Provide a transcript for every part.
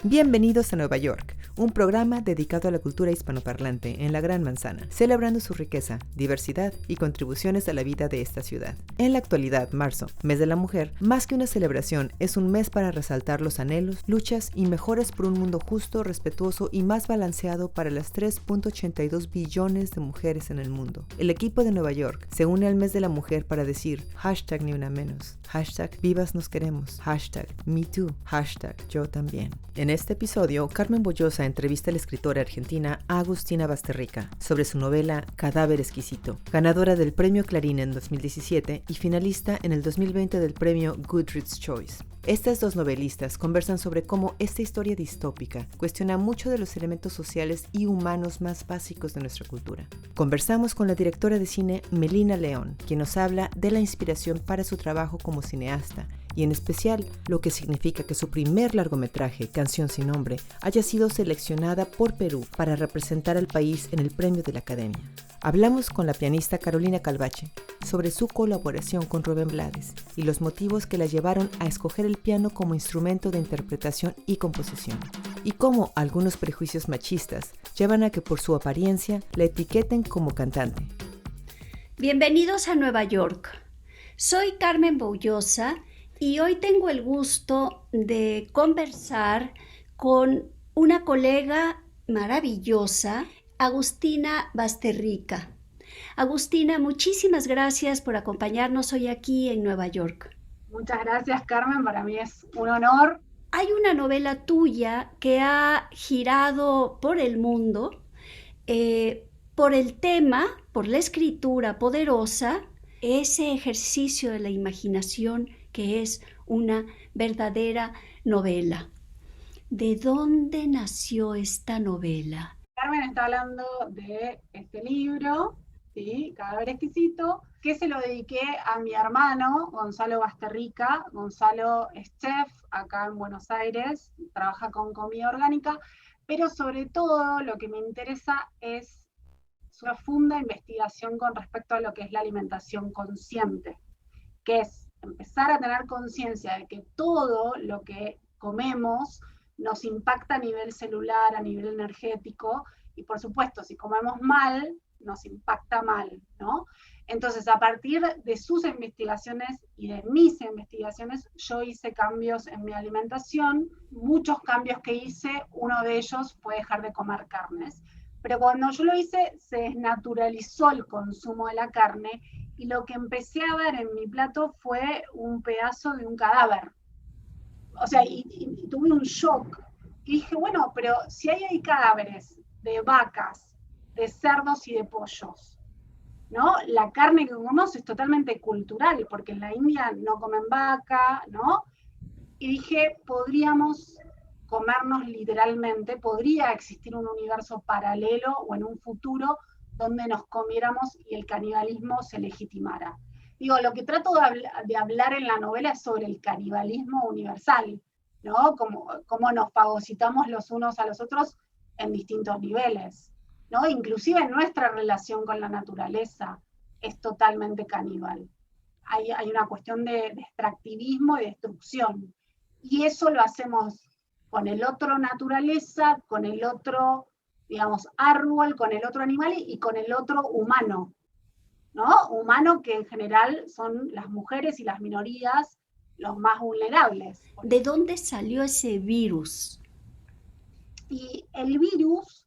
Bienvenidos a Nueva York, un programa dedicado a la cultura hispanoparlante en la Gran Manzana, celebrando su riqueza, diversidad y contribuciones a la vida de esta ciudad. En la actualidad, marzo, mes de la mujer, más que una celebración, es un mes para resaltar los anhelos, luchas y mejoras por un mundo justo, respetuoso y más balanceado para las 3.82 billones de mujeres en el mundo. El equipo de Nueva York se une al mes de la mujer para decir hashtag ni una menos, hashtag vivas nos queremos, hashtag me too, hashtag yo también. En este episodio, Carmen Bollosa entrevista a la escritora argentina Agustina Basterrica sobre su novela Cadáver Exquisito, ganadora del Premio Clarín en 2017 y finalista en el 2020 del Premio Goodreads Choice. Estas dos novelistas conversan sobre cómo esta historia distópica cuestiona mucho de los elementos sociales y humanos más básicos de nuestra cultura. Conversamos con la directora de cine Melina León, quien nos habla de la inspiración para su trabajo como cineasta y en especial lo que significa que su primer largometraje, Canción sin nombre, haya sido seleccionada por Perú para representar al país en el Premio de la Academia. Hablamos con la pianista Carolina Calvache sobre su colaboración con Rubén Blades y los motivos que la llevaron a escoger el piano como instrumento de interpretación y composición, y cómo algunos prejuicios machistas llevan a que por su apariencia la etiqueten como cantante. Bienvenidos a Nueva York. Soy Carmen Bollosa y hoy tengo el gusto de conversar con una colega maravillosa, Agustina Basterrica. Agustina, muchísimas gracias por acompañarnos hoy aquí en Nueva York. Muchas gracias, Carmen, para mí es un honor. Hay una novela tuya que ha girado por el mundo, por el tema, por la escritura poderosa, ese ejercicio de la imaginación que es una verdadera novela. ¿De dónde nació esta novela? Carmen está hablando de este libro, ¿sí? Cadáver Exquisito, que se lo dediqué a mi hermano, Gonzalo Basterrica. Gonzalo es chef acá en Buenos Aires, trabaja con comida orgánica, pero sobre todo lo que me interesa es su profunda investigación con respecto a lo que es la alimentación consciente, que es empezar a tener conciencia de que todo lo que comemos nos impacta a nivel celular, a nivel energético, y por supuesto, si comemos mal, nos impacta mal, ¿no? Entonces, a partir de sus investigaciones y de mis investigaciones, yo hice cambios en mi alimentación. Muchos cambios que hice, uno de ellos fue dejar de comer carnes. Pero cuando yo lo hice, se desnaturalizó el consumo de la carne y lo que empecé a ver en mi plato fue un pedazo de un cadáver. O sea, y tuve un shock. Y dije, bueno, pero si hay cadáveres de vacas, de cerdos y de pollos, ¿no? La carne que comemos es totalmente cultural, porque en la India no comen vaca, ¿no? Y dije, podríamos comernos literalmente, podría existir un universo paralelo o en un futuro donde nos comiéramos y el canibalismo se legitimara. Digo, lo que trato de hablar en la novela es sobre el canibalismo universal, ¿no? Cómo nos fagocitamos los unos a los otros en distintos niveles, ¿no? Inclusive en nuestra relación con la naturaleza es totalmente caníbal. Hay una cuestión de extractivismo y destrucción. Y eso lo hacemos con el otro naturaleza, con el otro, digamos, árbol, con el otro animal y con el otro humano, ¿no? Humano que en general son las mujeres y las minorías los más vulnerables. ¿De dónde salió ese virus? Y el virus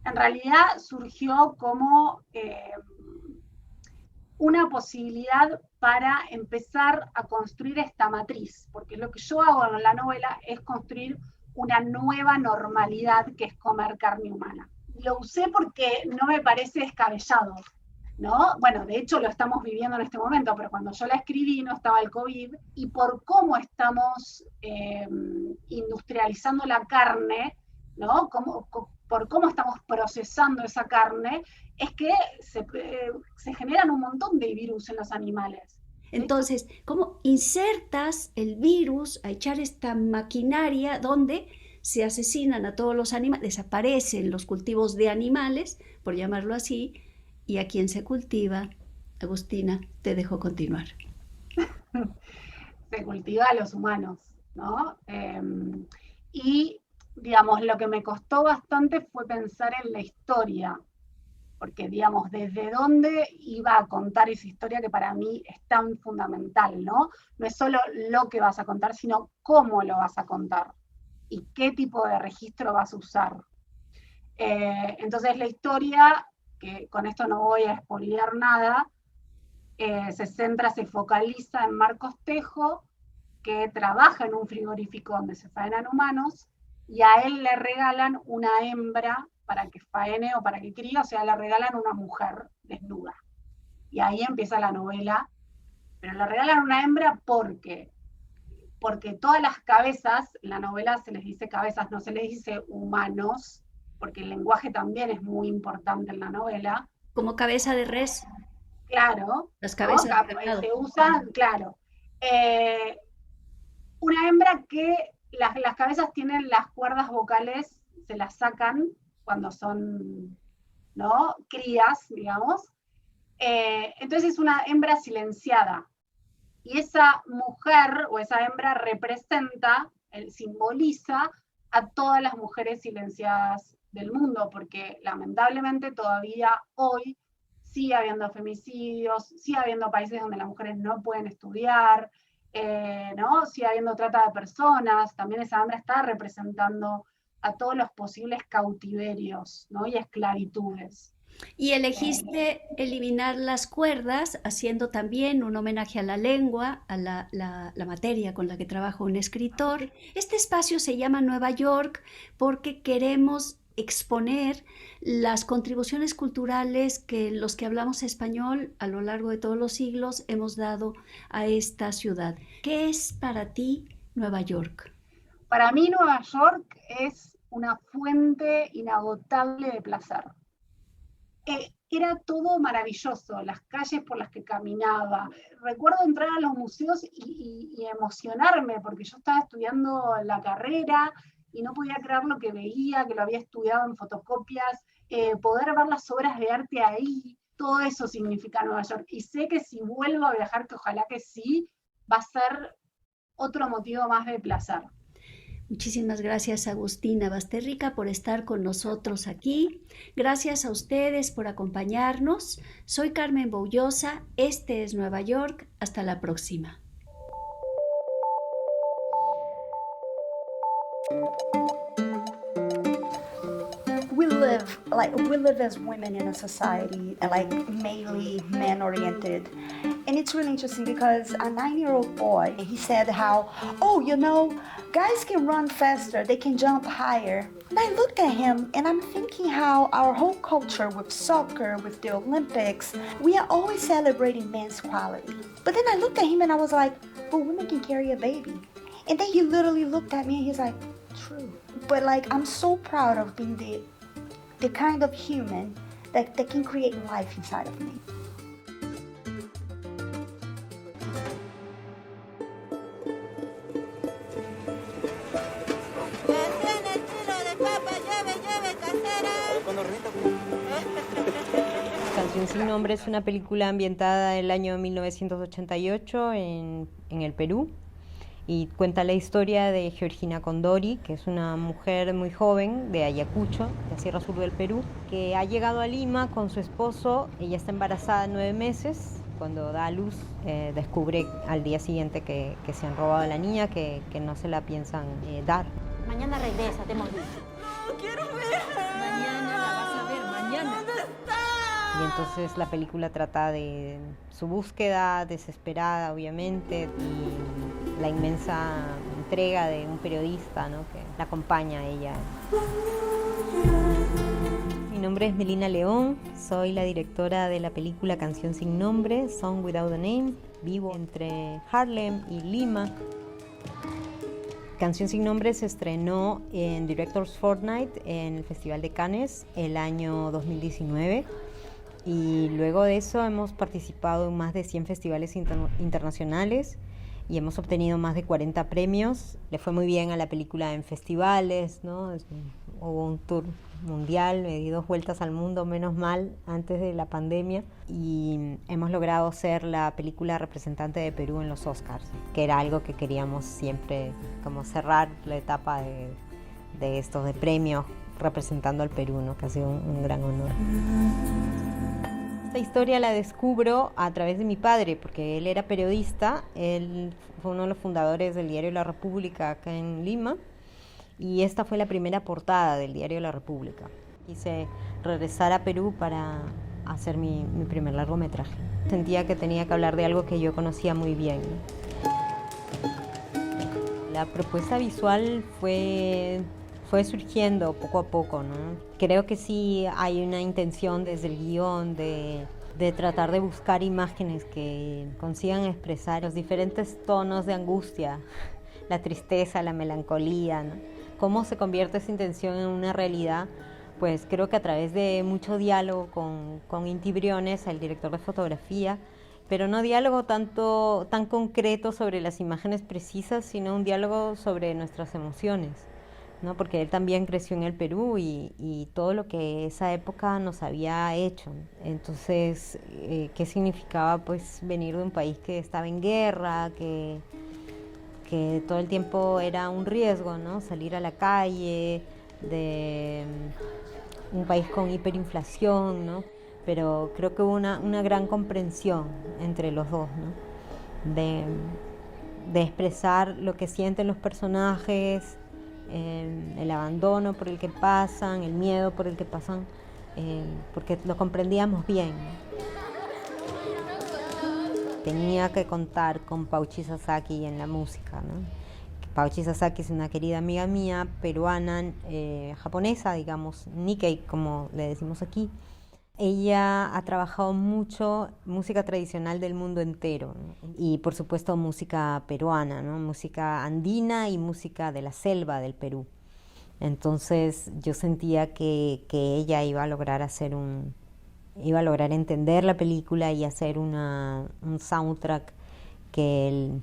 en realidad surgió como una posibilidad para empezar a construir esta matriz, porque lo que yo hago en la novela es construir una nueva normalidad que es comer carne humana. Lo usé porque no me parece descabellado, ¿no? Bueno, de hecho lo estamos viviendo en este momento, pero cuando yo la escribí no estaba el COVID, y por cómo estamos industrializando la carne, ¿no? Por cómo estamos procesando esa carne, es que se generan un montón de virus en los animales. Entonces, ¿cómo insertas el virus a echar esta maquinaria donde se asesinan a todos los animales, desaparecen los cultivos de animales, por llamarlo así, y a quien se cultiva? Agustina, te dejo continuar. Se cultiva a los humanos, ¿no? Y digamos, lo que me costó bastante fue pensar en la historia, porque, digamos, desde dónde iba a contar esa historia que para mí es tan fundamental, ¿no? No es solo lo que vas a contar, sino cómo lo vas a contar y qué tipo de registro vas a usar. Entonces la historia, que con esto no voy a spoilear nada, se focaliza en Marcos Tejo, que trabaja en un frigorífico donde se faenan humanos, y a él le regalan una hembra para que faene o para que críe, o sea, le regalan una mujer desnuda. Y ahí empieza la novela, pero le regalan una hembra porque todas las cabezas, en la novela se les dice cabezas, no se les dice humanos, porque el lenguaje también es muy importante en la novela. Como cabeza de res. Claro, Las cabezas ¿no? Se usan, claro. Una hembra que las cabezas tienen las cuerdas vocales, se las sacan cuando son, ¿no?, crías, digamos. Entonces es una hembra silenciada. Y esa mujer o esa hembra representa, simboliza a todas las mujeres silenciadas del mundo, porque lamentablemente todavía hoy sigue habiendo femicidios, sigue habiendo países donde las mujeres no pueden estudiar, ¿no? Sigue habiendo trata de personas. También esa hembra está representando a todos los posibles cautiverios, ¿no?, y esclavitudes. Y elegiste eliminar las cuerdas, haciendo también un homenaje a la lengua, a la materia con la que trabaja un escritor. Este espacio se llama Nueva York porque queremos exponer las contribuciones culturales que los que hablamos español a lo largo de todos los siglos hemos dado a esta ciudad. ¿Qué es para ti Nueva York? Para mí Nueva York es una fuente inagotable de placer. Era todo maravilloso, las calles por las que caminaba. Recuerdo entrar a los museos y emocionarme, porque yo estaba estudiando la carrera y no podía creer lo que veía, que lo había estudiado en fotocopias, poder ver las obras de arte ahí, todo eso significa Nueva York. Y sé que si vuelvo a viajar, que ojalá que sí, va a ser otro motivo más de placer. Muchísimas gracias, Agustina Basterrica, por estar con nosotros aquí. Gracias a ustedes por acompañarnos. Soy Carmen Boullosa, este es Nueva York. Hasta la próxima. We live as women in a society, like mainly men-oriented. And it's really interesting because a 9-year-old boy, he said how, guys can run faster, they can jump higher. And I looked at him and I'm thinking how our whole culture with soccer, with the Olympics, we are always celebrating men's quality. But then I looked at him and I was like, but women can carry a baby. And then he literally looked at me and he's like, true. But I'm so proud of being the kind of human that can create life inside of me. Canción sin nombre es una película ambientada en el año 1988 en el Perú, y cuenta la historia de Georgina Condori, que es una mujer muy joven de Ayacucho, de la Sierra Sur del Perú, que ha llegado a Lima con su esposo. Ella está embarazada 9 meses. Cuando da a luz, descubre al día siguiente que se han robado a la niña, que no se la piensan dar. Mañana regresa, te hemos dicho. No, quiero verla. Mañana la vas a ver, mañana. ¿Dónde está? Y entonces la película trata de su búsqueda desesperada, obviamente, y la inmensa entrega de un periodista, ¿no?, que la acompaña a ella. Mi nombre es Melina León, soy la directora de la película Canción sin nombre, Song Without a Name. Vivo entre Harlem y Lima. Canción sin nombre se estrenó en Directors Fortnight en el Festival de Cannes el año 2019. Y luego de eso hemos participado en más de 100 festivales internacionales y hemos obtenido más de 40 premios. Le fue muy bien a la película en festivales, ¿no? Hubo un tour mundial, me di 2 vueltas al mundo, menos mal, antes de la pandemia. Y hemos logrado ser la película representante de Perú en los Oscars, que era algo que queríamos siempre, como cerrar la etapa de estos de premios representando al Perú, ¿no? Que ha sido un gran honor. Esta historia la descubro a través de mi padre, porque él era periodista, él fue uno de los fundadores del diario La República acá en Lima, y esta fue la primera portada del diario La República. Quise regresar a Perú para hacer mi primer largometraje. Sentía que tenía que hablar de algo que yo conocía muy bien. La propuesta visual fue surgiendo poco a poco, ¿no? Creo que sí hay una intención desde el guión de tratar de buscar imágenes que consigan expresar los diferentes tonos de angustia, la tristeza, la melancolía, ¿no? Cómo se convierte esa intención en una realidad, pues creo que a través de mucho diálogo con Inti Briones, el director de fotografía, pero no diálogo tan concreto sobre las imágenes precisas, sino un diálogo sobre nuestras emociones, ¿no? Porque él también creció en el Perú y todo lo que esa época nos había hecho. Entonces, ¿qué significaba pues venir de un país que estaba en guerra, que todo el tiempo era un riesgo, ¿no? Salir a la calle, de un país con hiperinflación, ¿no? Pero creo que hubo una gran comprensión entre los dos, ¿no? De expresar lo que sienten los personajes, el abandono por el que pasan, el miedo por el que pasan, porque lo comprendíamos bien. Tenía que contar con Pauchi Sasaki en la música, ¿no? Pauchi Sasaki es una querida amiga mía, peruana, japonesa, digamos, Nikkei, como le decimos aquí. Ella ha trabajado mucho música tradicional del mundo entero, ¿no? Y por supuesto música peruana, ¿no? Música andina y música de la selva del Perú. Entonces yo sentía que ella iba a lograr entender la película y hacer un soundtrack que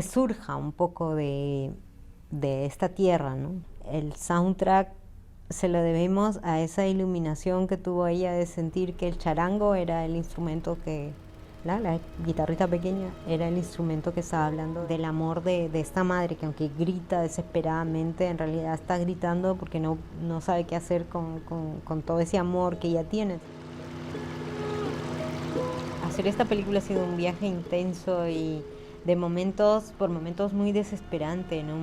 surja un poco de esta tierra, ¿no? El soundtrack se lo debemos a esa iluminación que tuvo ella de sentir que el charango era el instrumento la guitarrita pequeña era el instrumento que estaba hablando del amor de esta madre, que aunque grita desesperadamente, en realidad está gritando porque no sabe qué hacer con todo ese amor que ella tiene. Hacer esta película ha sido un viaje intenso y por momentos muy desesperante, ¿no?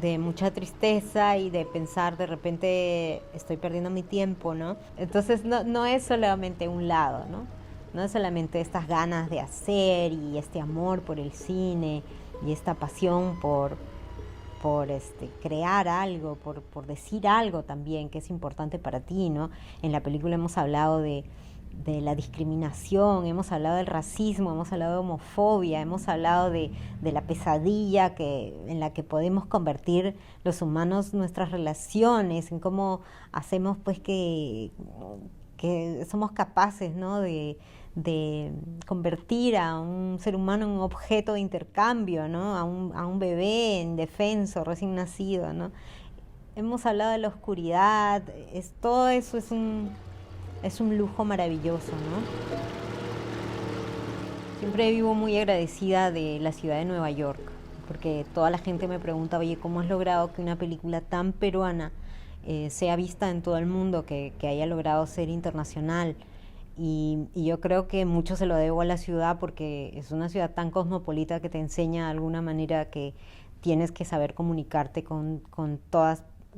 De mucha tristeza y de pensar de repente estoy perdiendo mi tiempo, ¿no? Entonces no es solamente un lado, ¿no? No es solamente estas ganas de hacer y este amor por el cine y esta pasión por crear algo, por decir algo también que es importante para ti, ¿no? En la película hemos hablado de la discriminación, hemos hablado del racismo, hemos hablado de homofobia, hemos hablado de la pesadilla en la que podemos convertir los humanos nuestras relaciones, en cómo hacemos pues que somos capaces, ¿no? de convertir a un ser humano en un objeto de intercambio, ¿no? A un bebé indefenso, recién nacido, ¿no? Hemos hablado de la oscuridad, todo eso es un lujo maravilloso, ¿no? Siempre vivo muy agradecida de la ciudad de Nueva York, porque toda la gente me pregunta, oye, ¿cómo has logrado que una película tan peruana sea vista en todo el mundo, que haya logrado ser internacional? Y yo creo que mucho se lo debo a la ciudad, porque es una ciudad tan cosmopolita que te enseña de alguna manera que tienes que saber comunicarte con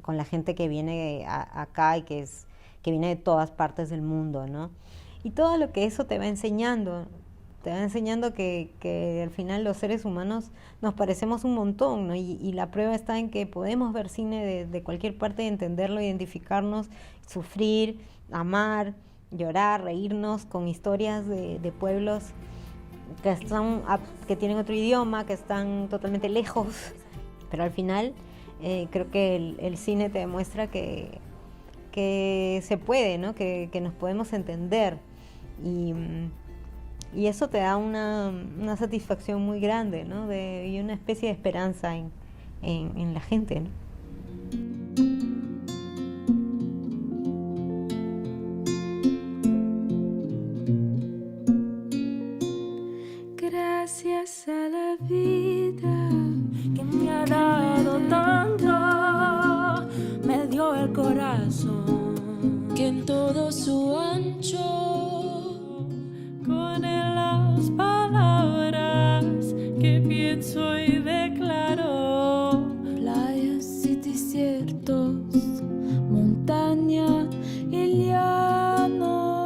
la gente que viene acá y que viene de todas partes del mundo, ¿no? Y todo lo que eso te va enseñando que al final los seres humanos nos parecemos un montón, ¿no? Y la prueba está en que podemos ver cine de cualquier parte y entenderlo, identificarnos, sufrir, amar, llorar, reírnos con historias de pueblos que tienen otro idioma, que están totalmente lejos, pero al final creo que el cine te demuestra que se puede, ¿no? Que nos podemos entender y eso te da una satisfacción muy grande, ¿no? Y una especie de esperanza en la gente, ¿no? Gracias a la vida que me ha dado tanto. pone las palabras que pienso y declaro. Playas y desiertos, montaña y llanos,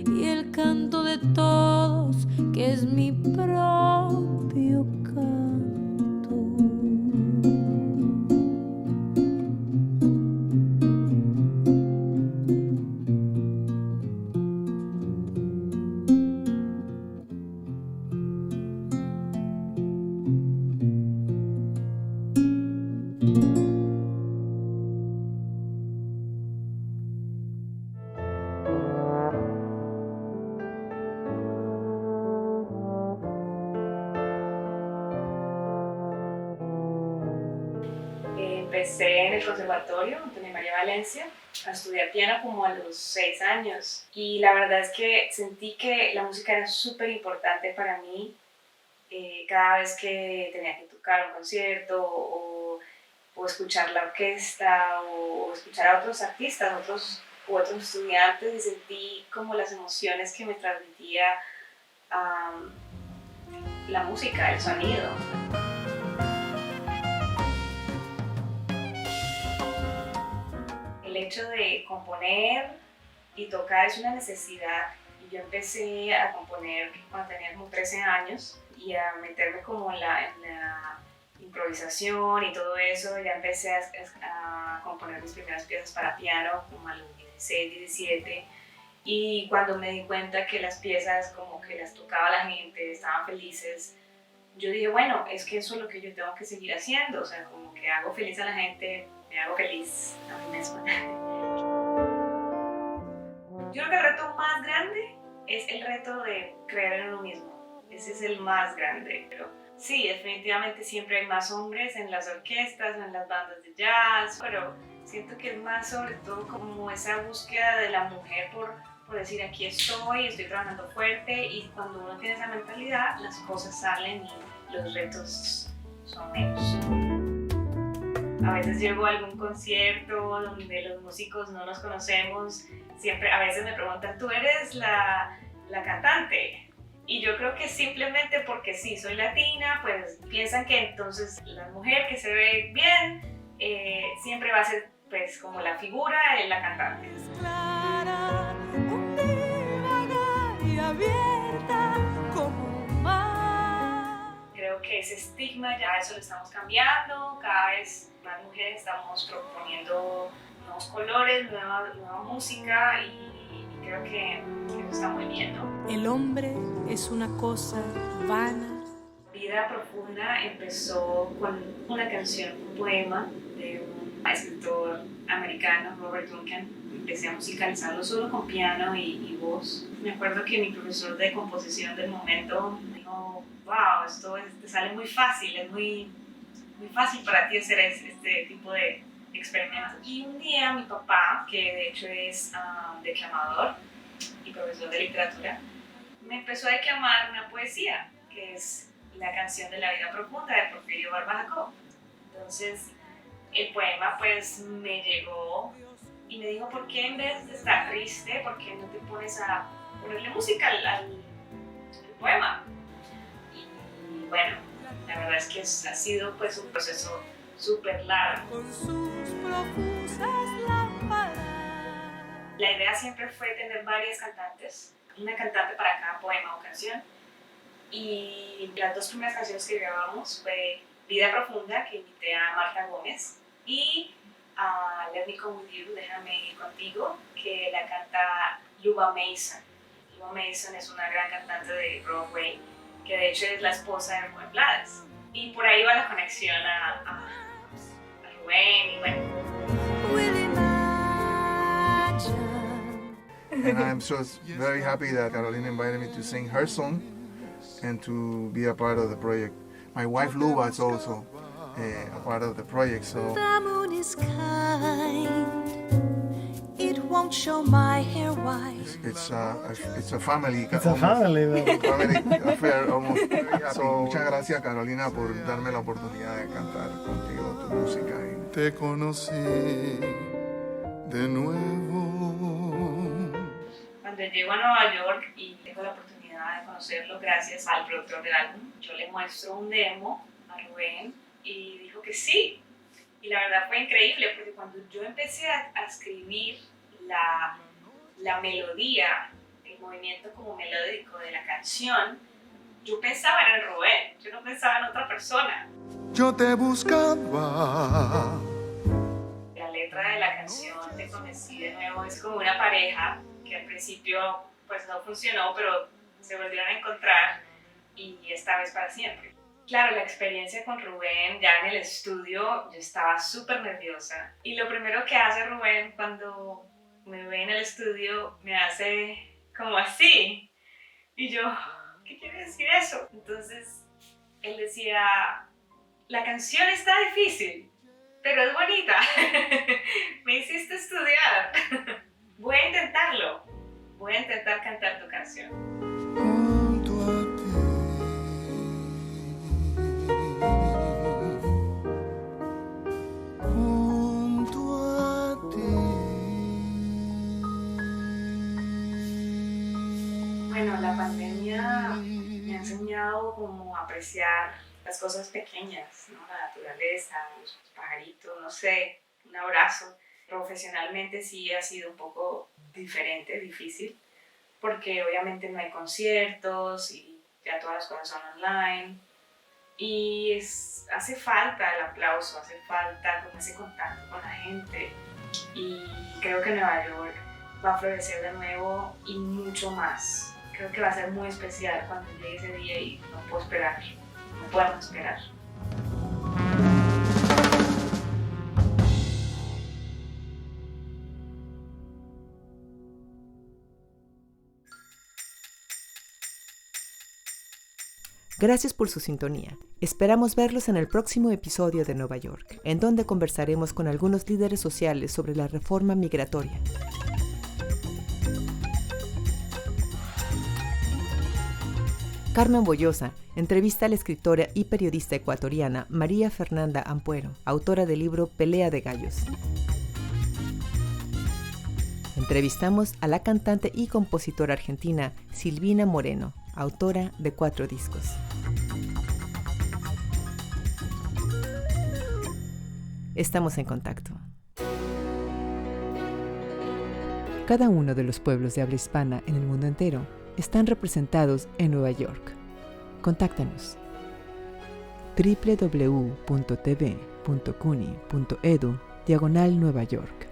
y el canto de todos que es mi propio canto. Empecé en el Conservatorio Antonia María Valencia a estudiar piano como a los 6 años y la verdad es que sentí que la música era súper importante para mí. Cada vez que tenía que tocar un concierto o escuchar la orquesta o escuchar a otros artistas, otros estudiantes, y sentí como las emociones que me transmitía la música, el sonido. El hecho de componer y tocar es una necesidad. Y yo empecé a componer cuando tenía como 13 años y a meterme como en la improvisación y todo eso. Ya empecé a componer mis primeras piezas para piano como a los 16, 17. Y cuando me di cuenta que las piezas como que las tocaba la gente, estaban felices, yo dije, bueno, es que eso es lo que yo tengo que seguir haciendo. O sea, como que hago feliz a la gente, me hago feliz a mí misma. Yo creo que el reto más grande es el reto de creer en uno mismo. Ese es el más grande. Pero sí, definitivamente siempre hay más hombres en las orquestas, en las bandas de jazz, pero siento que es más sobre todo como esa búsqueda de la mujer por decir aquí estoy trabajando fuerte, y cuando uno tiene esa mentalidad las cosas salen y los retos son menos. A veces llego a algún concierto donde los músicos no nos conocemos, a veces me preguntan, ¿tú eres la cantante? Y yo creo que simplemente porque sí, soy latina, pues piensan que entonces la mujer que se ve bien siempre va a ser pues como la figura de la cantante. Clara, y abierta como mar. Creo que ese estigma ya eso lo estamos cambiando, cada vez más mujeres estamos proponiendo nuevos colores, nueva música, y creo que eso está muy bien, ¿no? El hombre es una cosa vana. Vida Profunda empezó con una canción, un poema de un escritor americano, Robert Duncan. Empecé a musicalizarlo solo con piano y voz. Me acuerdo que mi profesor de composición del momento dijo, wow, esto te sale muy fácil, es muy fácil para ti hacer este tipo de experimentos. Y un día mi papá, que de hecho es declamador y profesor de literatura, me empezó a declamar una poesía, que es la canción de La Vida Profunda de Porfirio Barba Jacob. Entonces el poema pues me llegó y me dijo, ¿por qué en vez de estar triste, por qué no te pones a ponerle música al poema? Y bueno, la verdad es que ha sido pues un proceso súper largo. Con sus profusas lámparas. La idea siempre fue tener varias cantantes, una cantante para cada poema o canción. Y las dos primeras canciones que grabamos fue Vida Profunda, que invité a Marta Gómez, y Let Me Come With You, Déjame Ir Contigo, que la canta Luba Mason. Luba Mason es una gran cantante de Broadway, que de hecho es la esposa de Rubén Blades. Y por ahí va la conexión a Rubén, y bueno. And I'm just very happy that Carolina invited me to sing her song and to be a part of the project. My wife Luba is also a part of the project, so. The moon is kind. It won't show my hair white. It's a family. It's a family affair almost. So, muchas gracias Carolina por darme la oportunidad de cantar contigo tu música. Te conocí de nuevo. Cuando cuando llego a Nueva York y tengo la oportunidad de conocerlo gracias al productor del álbum, yo le muestro un demo a Rubén y dijo que sí. Y la verdad fue increíble porque cuando yo empecé a escribir la melodía, el movimiento como melódico de la canción, yo pensaba en Rubén, yo no pensaba en otra persona. Yo te buscaba. La letra de la canción Te conocí de nuevo es como una pareja que al principio pues no funcionó, pero se volvieron a encontrar y esta vez para siempre. Claro, la experiencia con Rubén ya en el estudio, yo estaba súper nerviosa y lo primero que hace Rubén cuando me ve en el estudio me hace como así y yo, ¿qué quiere decir eso? Entonces él decía, la canción está difícil, pero es bonita. Me hiciste estudiar. Voy a intentarlo. Voy a intentar cantar tu canción. Junto a ti. Junto a ti. Bueno, la pandemia me ha enseñado como a apreciar las cosas pequeñas, ¿no? La naturaleza, los pajaritos, no sé, un abrazo. Profesionalmente sí ha sido un poco diferente, difícil, porque obviamente no hay conciertos y ya todas las cosas son online. Y hace falta el aplauso, hace falta como ese contacto con la gente. Y creo que Nueva York va a florecer de nuevo y mucho más. Creo que va a ser muy especial cuando llegue ese día y no puedo esperar. No podemos esperar. Gracias por su sintonía. Esperamos verlos en el próximo episodio de Nueva York, en donde conversaremos con algunos líderes sociales sobre la reforma migratoria. Carmen Bollosa entrevista a la escritora y periodista ecuatoriana María Fernanda Ampuero, autora del libro Pelea de Gallos. Entrevistamos a la cantante y compositora argentina Silvina Moreno, autora de 4 discos. Estamos en contacto. Cada uno de los pueblos de habla hispana en el mundo entero están representados en Nueva York. Contáctanos. www.tv.cuni.edu/Nueva York.